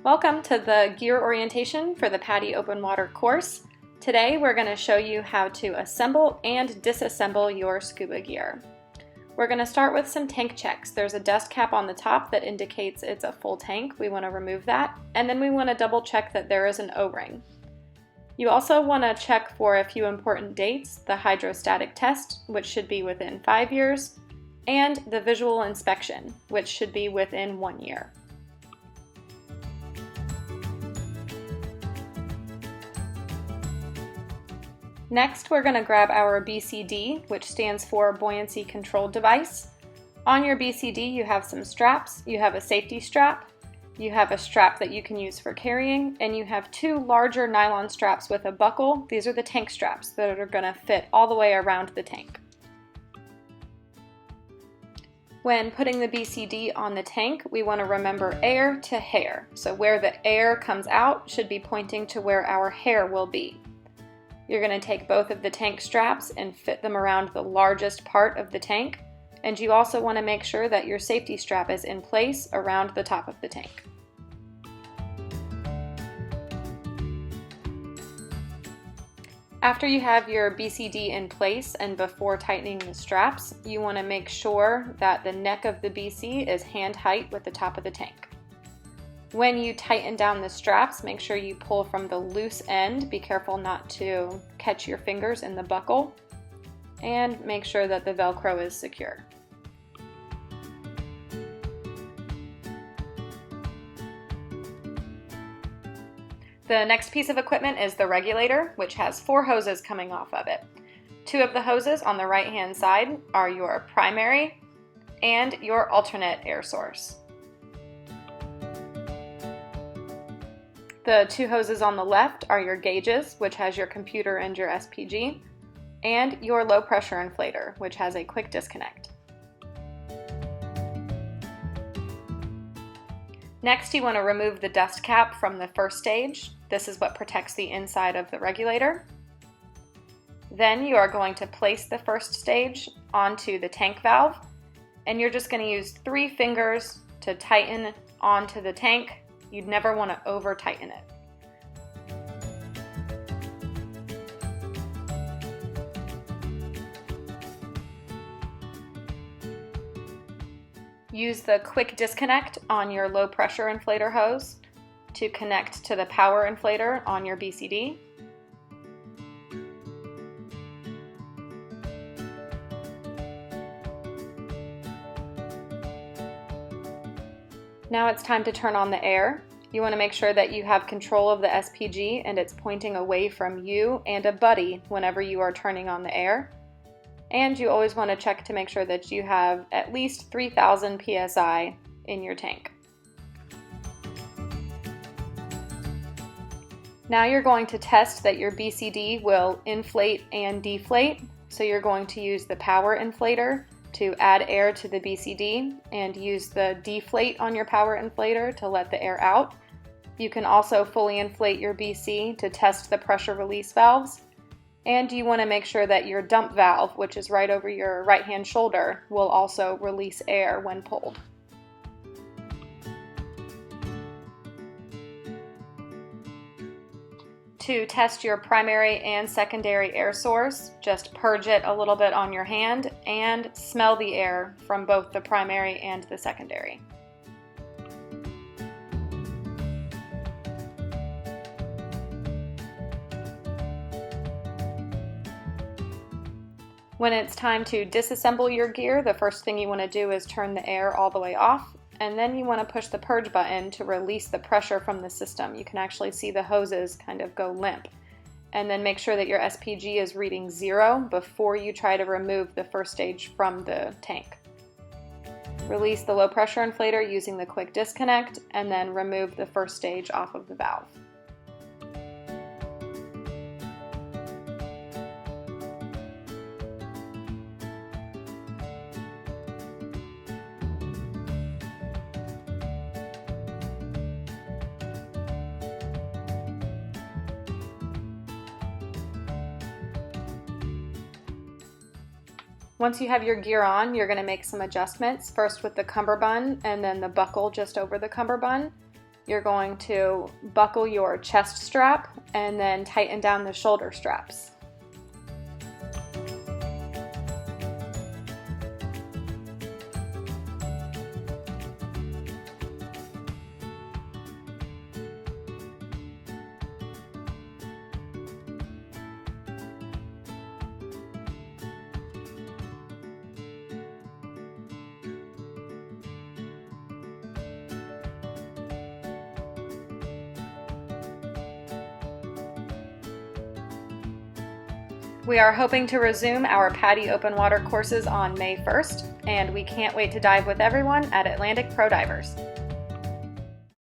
Welcome to the gear orientation for the PADI Open Water course. Today we're going to show you how to assemble and disassemble your scuba gear. We're going to start with some tank checks. There's a dust cap on the top that indicates it's a full tank. We want to remove that, and then we want to double check that there is an O-ring. You also want to check for a few important dates: the hydrostatic test, which should be within 5 years, and the visual inspection, which should be within 1 year. Next, we're going to grab our BCD, which stands for Buoyancy Controlled Device. On your BCD, you have some straps. You have a safety strap, you have a strap that you can use for carrying, and you have two larger nylon straps with a buckle. These are the tank straps that are going to fit all the way around the tank. When putting the BCD on the tank, we want to remember air to hair. So where the air comes out should be pointing to where our hair will be. You're going to take both of the tank straps and fit them around the largest part of the tank, and you also want to make sure that your safety strap is in place around the top of the tank. After you have your BCD in place and before tightening the straps, you want to make sure that the neck of the BC is hand height with the top of the tank. When you tighten down the straps, make sure you pull from the loose end. Be careful not to catch your fingers in the buckle, and make sure that the Velcro is secure. The next piece of equipment is the regulator, which has 4 hoses coming off of it. 2 of the hoses on the right-hand side are your primary and your alternate air source. The 2 hoses on the left are your gauges, which has your computer and your SPG, and your low pressure inflator, which has a quick disconnect. Next, you want to remove the dust cap from the first stage. This is what protects the inside of the regulator. Then you are going to place the first stage onto the tank valve, and you're just going to use 3 fingers to tighten onto the tank. You'd never want to over tighten it. Use the quick disconnect on your low pressure inflator hose to connect to the power inflator on your BCD. Now it's time to turn on the air. You want to make sure that you have control of the SPG and it's pointing away from you and a buddy whenever you are turning on the air. And you always want to check to make sure that you have at least 3,000 psi in your tank. Now you're going to test that your BCD will inflate and deflate. So you're going to use the power inflator to add air to the BCD and use the deflate on your power inflator to let the air out. You can also fully inflate your BC to test the pressure release valves. And you want to make sure that your dump valve, which is right over your right hand shoulder, will also release air when pulled. To test your primary and secondary air source, just purge it a little bit on your hand and smell the air from both the primary and the secondary. When it's time to disassemble your gear, the first thing you want to do is turn the air all the way off, and then you want to push the purge button to release the pressure from the system. You can actually see the hoses kind of go limp. And then make sure that your SPG is reading 0 before you try to remove the first stage from the tank. Release the low pressure inflator using the quick disconnect, and then remove the first stage off of the valve. Once you have your gear on, you're going to make some adjustments, first with the cummerbund and then the buckle just over the cummerbund. you're going to buckle your chest strap and then tighten down the shoulder straps. We are hoping to resume our PADI open water courses on May 1st, and we can't wait to dive with everyone at Atlantic Pro Divers.